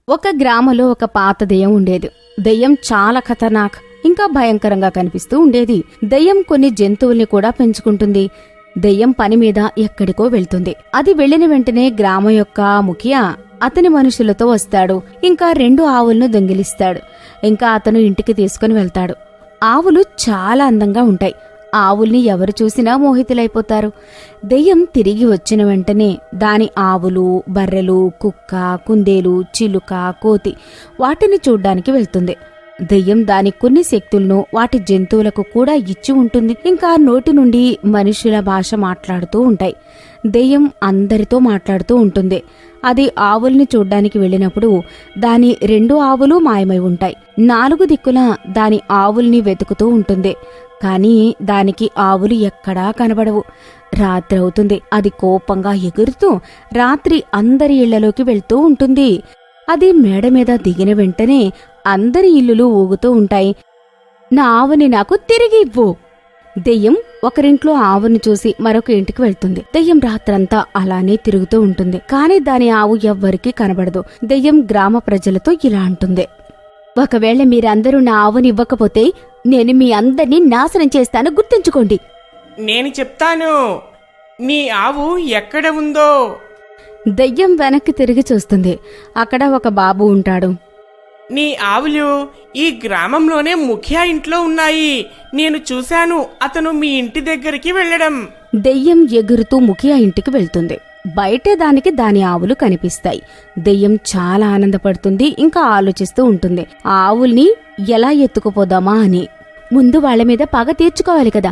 ఒక గ్రామంలో ఒక పాత దెయ్యం ఉండేది. దెయ్యం చాలా ఖతర్నాక్ ఇంకా భయంకరంగా కనిపిస్తూ ఉండేది. దెయ్యం కొన్ని జంతువుల్ని కూడా పెంచుకుంటుంది. దెయ్యం పని మీద ఎక్కడికో వెళ్తుంది. అది వెళ్లిన వెంటనే గ్రామం యొక్క ముఖియా అతని మనుషులతో వస్తాడు. ఇంకా 2 ఆవులను దొంగిలిస్తాడు. ఇంకా అతను ఇంటికి తీసుకుని వెళ్తాడు. ఆవులు చాలా అందంగా ఉంటాయి. ఆవుల్ని ఎవరు చూసినా మోహితులైపోతారు. దెయ్యం తిరిగి వచ్చిన వెంటనే దాని ఆవులు, బర్రెలు, కుక్క, కుందేలు, చిలుక, కోతి వాటిని చూడ్డానికి వెళ్తుంది. దెయ్యం దాని కొన్ని శక్తులను వాటి జంతువులకు కూడా ఇచ్చి ఉంటుంది. ఇంకా నోటి నుండి మనుషుల భాష మాట్లాడుతూ ఉంటాయి. దెయ్యం అందరితో మాట్లాడుతూ ఉంటుంది. అది ఆవుల్ని చూడ్డానికి వెళ్ళినప్పుడు దాని 2 ఆవులు మాయమై ఉంటాయి. 4 దిక్కులా దాని ఆవుల్ని వెతుకుతూ ఉంటుంది. కాని దానికి ఆవులు ఎక్కడా కనబడవు. రాత్రి అవుతుంది. అది కోపంగా ఎగురుతూ రాత్రి అందరి ఇళ్లలోకి వెళ్తూ ఉంటుంది. అది మేడ మీద దిగిన వెంటనే అందరి ఇల్లులు ఊగుతూ ఉంటాయి. నా ఆవుని నాకు తిరిగి ఇవ్వు. దెయ్యం ఒకరింట్లో ఆవుని చూసి మరొక ఇంటికి వెళ్తుంది. దెయ్యం రాత్రంతా అలానే తిరుగుతూ ఉంటుంది. కాని దాని ఆవు ఎవ్వరికీ కనబడదు. దెయ్యం గ్రామ ప్రజలతో ఇలా అంటుంది, ఒకవేళ మీరందరూ నా ఆవుని ఇవ్వకపోతే నేను మీ అందరినీ నాశనం చేస్తాను, గుర్తుంచుకోండి. నేను చెప్తాను, నీ ఆవు ఎక్కడ ఉందో. దెయ్యం వెనక్కి తిరిగి చూస్తుంది. అక్కడ ఒక బాబు ఉంటాడు. నీ ఆవులు ఈ గ్రామంలోనే ముఖ్య ఇంట్లో ఉన్నాయి. నేను చూశాను అతను మీ ఇంటి దగ్గరికి వెళ్ళడం. దెయ్యం ఎగురుతూ ముఖియా ఇంటికి వెళ్తుంది. బయటే దానికి దాని ఆవులు కనిపిస్తాయి. దెయ్యం చాలా ఆనందపడుతుంది. ఇంకా ఆలోచిస్తూ ఉంటుంది, ఆ ఆవుల్ని ఎలా ఎత్తుకుపోదామా అని. ముందు వాళ్ల మీద పగ తీర్చుకోవాలి కదా,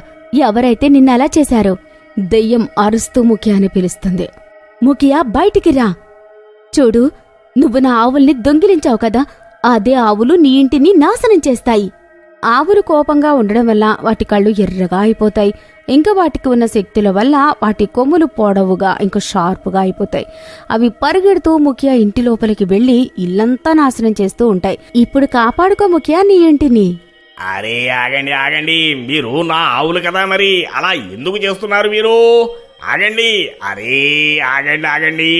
ఎవరైతే నిన్నలా చేశారో. దెయ్యం అరుస్తూ ముఖియాని పిలుస్తుంది. ముఖియా, బయటికి రా. చూడు, నువ్వు నా ఆవుల్ని దొంగిలించావు కదా, అదే ఆవులు నీ ఇంటిని నాశనం చేస్తాయి. ఆవులు కోపంగా ఉండడం వల్ల వాటి కళ్ళు ఎర్రగా అయిపోతాయి. ఇంకా వాటికి ఉన్న శక్తుల వల్ల వాటి కొమ్ములు పొడవుగా ఇంకా షార్పుగా అయిపోతాయి. అవి పరిగెడుతూ ముఖియా ఇంటి లోపలికి వెళ్లి ఇల్లంతా నాశనం చేస్తూ ఉంటాయి. ఇప్పుడు కాపాడుకో ముఖియా నీ ఇంటిని. అరే ఆగండి ఆగండి, మీరు నా ఆవులు కదా, మరి అలా ఎందుకు చేస్తున్నారు మీరు? ఆగండి, అరే ఆగండి ఆగండి.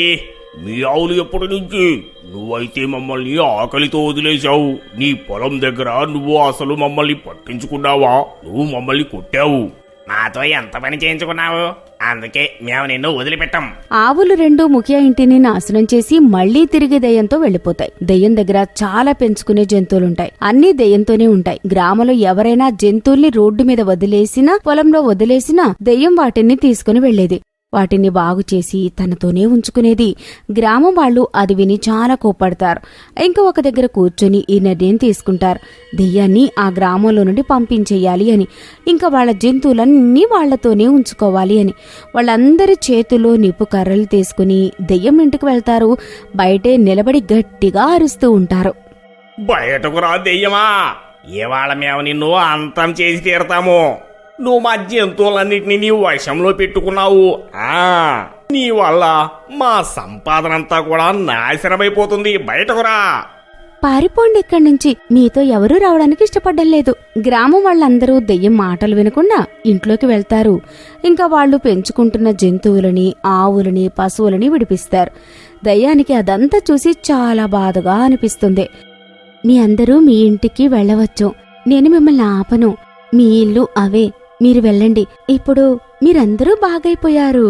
మీ ఆవులు ఎప్పటి నుంచి? నువ్వైతే మమ్మల్ని ఆకలితో వదిలేశావు. నీ పొలం దగ్గర నువ్వు అసలు మమ్మల్ని పట్టించుకున్నావా? నువ్వు మమ్మల్ని కొట్టావు. మాతో ఎంత పని చేయించుకున్నావు? అందుకే మేము నిన్ను వదిలిపెట్టాం. ఆవులు 2 ముఖ్య ఇంటిని నాశనం చేసి మళ్లీ తిరిగి దెయ్యంతో వెళ్లిపోతాయి. దెయ్యం దగ్గర చాలా పెంచుకునే జంతువులుంటాయి. అన్నీ దెయ్యంతోనే ఉంటాయి. గ్రామంలో ఎవరైనా జంతువుల్ని రోడ్డు మీద వదిలేసినా, పొలంలో వదిలేసినా దెయ్యం వాటిని తీసుకుని వెళ్లేది. వాటిని బాగు చేసి తనతోనే ఉంచుకునేది. గ్రామం వాళ్ళు అది విని చాలా కోప్పడతారు. ఇంకా ఒక దగ్గర కూర్చొని ఈ నిర్ణయం తీసుకుంటారు, దెయ్యాన్ని ఆ గ్రామంలో నుండి పంపించేయాలి అని. ఇంకా వాళ్ళ జంతువులన్నీ వాళ్లతోనే ఉంచుకోవాలి అని. వాళ్ళందరి చేతుల్లో నిప్పు కర్రలు తీసుకుని దెయ్యం ఇంటికి వెళ్తారు. బయటే నిలబడి గట్టిగా అరుస్తూ ఉంటారు, బయటకు రా దెయ్యమా, ఇవాళ మేము నిన్ను అంతం చేసి తీరతాము. నువ్వు మా జంతువులన్నిటినీ నీ వశంలో పెట్టుకున్నావు. నీ వల్ల మా సంపాదనంతా కూడా నాశనమైపోతుంది. బయటకురా. పారిపోండి ఇక్కడి నుంచి, మీతో ఎవరూ రావడానికి ఇష్టపడ్డం లేదు. గ్రామం వాళ్ళందరూ దెయ్యం మాటలు వినకుండా ఇంట్లోకి వెళ్తారు. ఇంకా వాళ్ళు పెంచుకుంటున్న జంతువులని, ఆవులని, పశువులని విడిపిస్తారు. దయ్యానికి అదంతా చూసి చాలా బాధగా అనిపిస్తుంది. మీ అందరూ మీ ఇంటికి వెళ్ళవచ్చు, నేను మిమ్మల్ని ఆపను. మీ ఇల్లు అవే, మీరు వెళ్ళండి. ఇప్పుడు మీరందరూ బాగైపోయారు.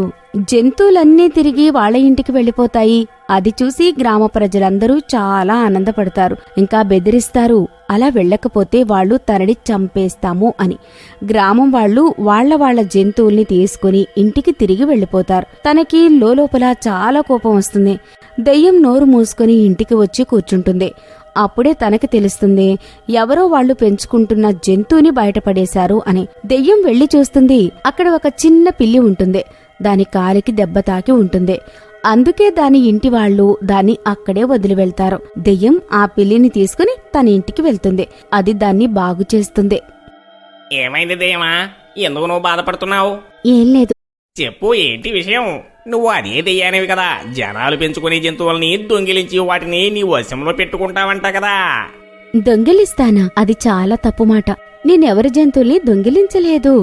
జంతువులన్నీ తిరిగి వాళ్ళ ఇంటికి వెళ్లిపోతాయి. అది చూసి గ్రామ ప్రజలందరూ చాలా ఆనందపడతారు. ఇంకా బెదిరిస్తారు, అలా వెళ్ళకపోతే వాళ్ళు తనని చంపేస్తాము అని. గ్రామం వాళ్ళు వాళ్ళ జంతువుల్ని తీసుకుని ఇంటికి తిరిగి వెళ్లిపోతారు. తనకి లోపల చాలా కోపం వస్తుంది. దెయ్యం నోరు మూసుకుని ఇంటికి వచ్చి కూర్చుంటుంది. అప్పుడే తనకి తెలుస్తుంది, ఎవరో వాళ్లు పెంచుకుంటున్న జంతువుని బయటపడేశారు అని. దెయ్యం వెళ్లి చూస్తుంది. అక్కడ ఒక చిన్న పిల్లి ఉంటుంది. దాని కాలికి దెబ్బ తాకి ఉంటుంది. అందుకే దాని ఇంటి వాళ్ళు దాన్ని అక్కడే వదిలి వెళ్తారు. దెయ్యం ఆ పిల్లిని తీసుకుని తన ఇంటికి వెళ్తుంది. అది దాన్ని బాగు చేస్తుంది. ఏమైంది దెయ్యమా, ఎందుకు నువ్వు బాధపడుతున్నావు? ఏం లేదు. చెప్పు, ఏంటి విషయం? నువ్వు అదే దెయ్యానివి కదా, జనాలు పెంచుకునే జంతువుల్ని దొంగిలించి వాటిని నీ వశంలో పెట్టుకుంటావంట కదా. దొంగిలిస్తానా? అది చాలా తప్పు మాట. నేనెవరి జంతువుల్ని దొంగిలించలేదు.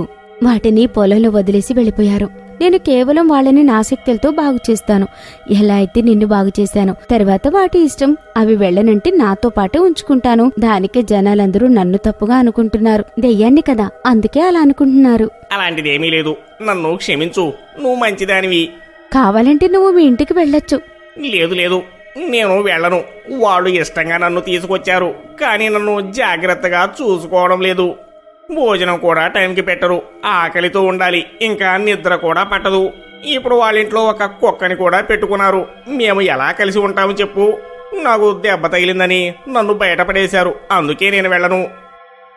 వాటిని పొలంలో వదిలేసి వెళ్లిపోయారు. నేను కేవలం వాళ్ళని నా శక్తులతో బాగు చేస్తాను. ఎలా అయితే నిన్ను బాగు చేశాను, తర్వాత వాటి ఇష్టం, అవి వెళ్ళనంటే నాతో పాటే ఉంచుకుంటాను. దానికే జనాలందరూ నన్ను తప్పుగా అనుకుంటున్నారు. దెయ్యాన్ని కదా, అందుకే అలా అనుకుంటున్నారు. అలాంటిదేమీ లేదు. నన్ను క్షమించు, నువ్వు మంచిదానివి. కావాలంటే నువ్వు మీ ఇంటికి వెళ్ళొచ్చు. లేదు లేదు, నేను వెళ్ళను. వాళ్ళు ఇష్టంగా నన్ను తీసుకొచ్చారు, కానీ నన్ను జాగ్రత్తగా చూసుకోవడం లేదు. భోజనం కూడా టైంకి పెట్టరు, ఆకలితో ఉండాలి, ఇంకా నిద్ర కూడా పట్టదు. ఇప్పుడు వాళ్ళ ఇంట్లో ఒక కుక్కని కూడా పెట్టుకున్నారు. మేము ఎలా కలిసి ఉంటాము చెప్పు? నాకు దెబ్బ తగిలిందని నన్ను బయటపడేశారు, అందుకే నేను వెళ్ళను.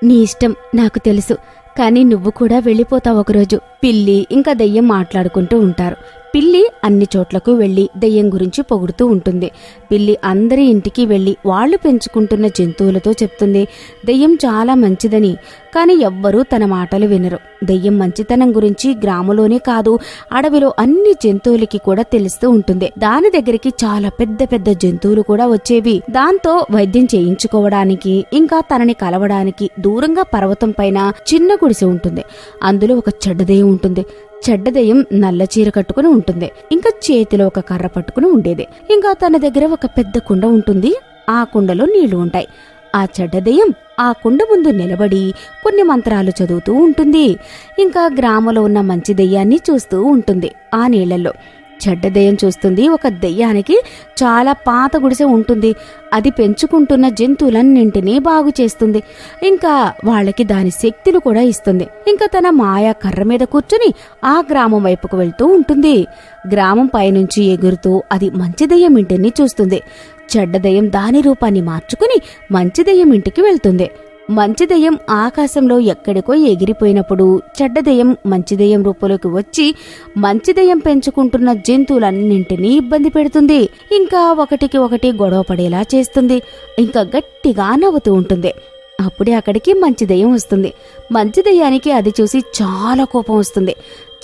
నీ ఇష్టం, నాకు తెలుసు. కానీ నువ్వు కూడా వెళ్ళిపోతావు ఒకరోజు. పిల్లి ఇంకా దెయ్యం మాట్లాడుకుంటూ ఉంటారు. పిల్లి అన్ని చోట్లకు వెళ్లి దెయ్యం గురించి పొగుడుతూ ఉంటుంది. పిల్లి అందరి ఇంటికి వెళ్లి వాళ్లు పెంచుకుంటున్న జంతువులతో చెప్తుంది దెయ్యం చాలా మంచిదని. కాని ఎవ్వరూ తన మాటలు వినరు. దెయ్యం మంచితనం గురించి గ్రామంలోనే కాదు, అడవిలో అన్ని జంతువులకి కూడా తెలుస్తూ ఉంటుంది. దాని దగ్గరికి చాలా పెద్ద పెద్ద జంతువులు కూడా వచ్చేవి. దాంతో వైద్యం చేయించుకోవడానికి ఇంకా తనని కలవడానికి దూరంగా పర్వతం పైన చిన్న గుడిసె ఉంటుంది. అందులో ఒక చెడ్డ దెయ్యం ఉంటుంది. చెడ్డ దెయ్యం నల్ల చీర కట్టుకుని ఉంటుంది. ఇంకా చేతిలో ఒక కర్ర పట్టుకుని ఉండేది. ఇంకా తన దగ్గర ఒక పెద్ద కుండ ఉంటుంది. ఆ కుండలో నీళ్లు ఉంటాయి. ఆ చెడ్డ దెయ్యం ఆ కుండ ముందు నిలబడి కొన్ని మంత్రాలు చదువుతూ ఉంటుంది. ఇంకా గ్రామంలో ఉన్న మంచి దెయ్యాన్ని చూస్తూ ఉంటుంది. ఆ నీళ్లలో చెడ్డ దెయ్యం చూస్తుంది. ఒక దెయ్యానికి చాలా పాత గుడిసె ఉంటుంది. అది పెంచుకుంటున్న జంతువులన్నింటినీ బాగు చేస్తుంది. ఇంకా వాళ్ళకి దాని శక్తులు కూడా ఇస్తుంది. ఇంకా తన మాయా కర్ర మీద కూర్చుని ఆ గ్రామం వైపుకు వెళ్తూ ఉంటుంది. గ్రామం పైనుంచి ఎగురుతూ అది మంచి దెయ్యం ఇంటిని చూస్తుంది. చెడ్డ దెయ్యం దాని రూపాన్ని మార్చుకుని మంచి దెయ్యం ఇంటికి వెళ్తుంది. మంచి దెయ్యం ఆకాశంలో ఎక్కడికో ఎగిరిపోయినప్పుడు చెడ్డ దెయ్యం మంచి దెయ్యం రూపంలోకి వచ్చి మంచి దెయ్యం పెంచుకుంటున్న జంతువులన్నింటినీ ఇబ్బంది పెడుతుంది. ఇంకా ఒకటికి ఒకటి గొడవ పడేలా చేస్తుంది. ఇంకా గట్టిగా నవ్వుతూ ఉంటుంది. అప్పుడే అక్కడికి మంచి దెయ్యం వస్తుంది. మంచి దెయ్యానికి అది చూసి చాలా కోపం వస్తుంది.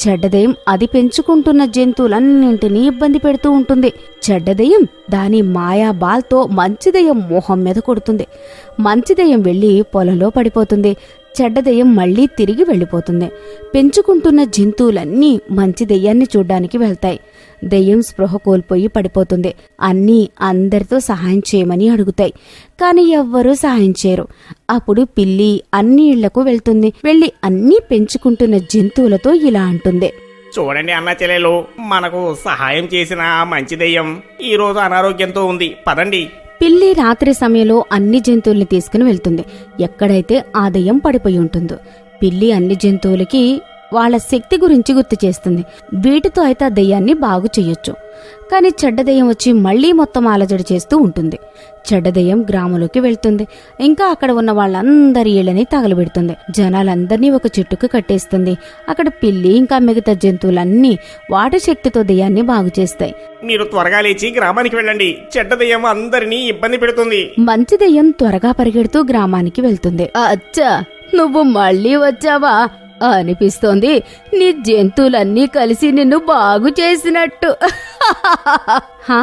చెడ్డ దెయ్యం అది పెంచుకుంటున్న జంతువులన్నింటినీ ఇబ్బంది పెడుతూ ఉంటుంది. చెడ్డ దెయ్యం దాని మాయా బాల్తో మంచి దెయ్యం మోహం మీద కొడుతుంది. మంచి దెయ్యం వెళ్లి పొలంలో పడిపోతుంది. చెడ్డ దెయ్యం మళ్లీ తిరిగి వెళ్లిపోతుంది. పెంచుకుంటున్న జంతువులన్నీ మంచి దెయ్యాన్ని చూడ్డానికి వెళ్తాయి. దెయ్యం స్పృహ కోల్పోయి పడిపోతుంది. అన్నీ అందరితో సహాయం చేయమని అడుగుతాయి, కాని ఎవ్వరూ సహాయం చేయరు. అప్పుడు పిల్లి అన్ని ఇళ్లకు వెళ్తుంది. వెళ్లి అన్నీ పెంచుకుంటున్న జంతువులతో ఇలా అంటుంది. చూడండి అన్న చెల్లెలు, మనకు సహాయం చేసిన ఆ మంచి దెయ్యం ఈ రోజు అనారోగ్యంతో ఉంది, పదండి. పిల్లి రాత్రి సమయంలో అన్ని జంతువుల్ని తీసుకుని వెళ్తుంది ఎక్కడైతే ఆ దెయ్యం పడిపోయి ఉంటుందో. పిల్లి అన్ని జంతువులకి వాళ్ళ శక్తి గురించి గుర్తు చేస్తుంది. వీటితో అయితే ఆ దెయ్యాన్ని బాగు చెయ్యొచ్చు. కాని చెడ్డ దెయ్యం వచ్చి మళ్లీ మొత్తం అలజడి చేస్తూ ఉంటుంది. చెడ్డ దెయ్యం గ్రామంలోకి వెళ్తుంది. ఇంకా అక్కడ ఉన్న వాళ్ళందరి ఇళ్లని తగలబెడుతుంది. జనాలందరినీ ఒక చెట్టుకు కట్టేస్తుంది. అక్కడ పిల్లి ఇంకా మిగతా జంతువులన్నీ వాటి శక్తితో దెయ్యాన్ని బాగు చేస్తాయి. మీరు త్వరగా లేచి గ్రామానికి వెళ్ళండి, చెడ్డ దెయ్యం అందరినీ ఇబ్బంది పెడుతుంది. మంచి దెయ్యం త్వరగా పరిగెడుతూ గ్రామానికి వెళ్తుంది. అచ్చా, నువ్వు మళ్ళీ వచ్చావా అనిపిస్తోంది. నీ జంతువులన్నీ కలిసి నిన్ను బాగు చేసినట్టు. హా,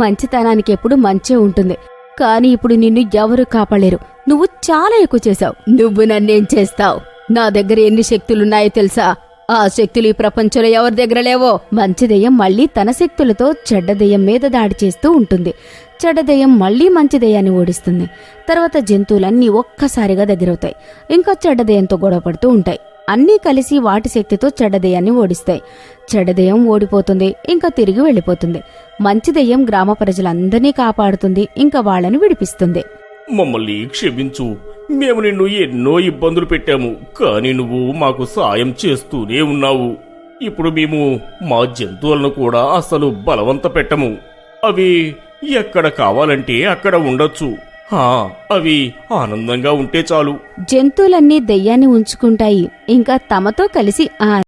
మంచితనానికి ఎప్పుడు మంచే ఉంటుంది. కాని ఇప్పుడు నిన్ను ఎవరు కాపాడలేరు. నువ్వు చాలా ఎక్కువ చేశావు. నువ్వు నన్నేం చేస్తావు? నా దగ్గర ఎన్ని శక్తులున్నాయో తెలుసా? ఆ శక్తులు ఈ ప్రపంచంలో ఎవరి దగ్గర లేవో. మంచి దెయ్యం మళ్లీ తన శక్తులతో చెడ్డ దెయ్యం మీద దాడి చేస్తూ ఉంటుంది. చెడ్డ దెయ్యం మళ్లీ మంచి దెయ్యాన్ని ఓడిస్తుంది. తర్వాత జంతువులన్నీ ఒక్కసారిగా దగ్గరవుతాయి. ఇంకా చెడ్డ దెయ్యంతో గొడవ పడుతూ ఉంటాయి. అన్నీ కలిసి వాటి శక్తితో చెడ్డ దెయ్యాన్ని ఓడిస్తాయి. చెడ్డ దెయ్యం ఓడిపోతుంది. ఇంకా తిరిగి వెళ్లిపోతుంది. మంచి దెయ్యం గ్రామ ప్రజలందరినీ కాపాడుతుంది. ఇంకా వాళ్లను విడిపిస్తుంది. మమ్మల్ని క్షమించు, మేము నిన్ను ఎన్నో ఇబ్బందులు పెట్టాము, కానీ నువ్వు మాకు సాయం చేస్తూనే ఉన్నావు. ఇప్పుడు మేము మా జంతువులను కూడా అసలు బలవంత పెట్టము. అవి ఎక్కడ కావాలంటే అక్కడ ఉండొచ్చు. అవి ఆనందంగా ఉంటే చాలు. జంతువులన్నీ దెయ్యాన్ని ఉంచుకుంటాయి. ఇంకా తమతో కలిసి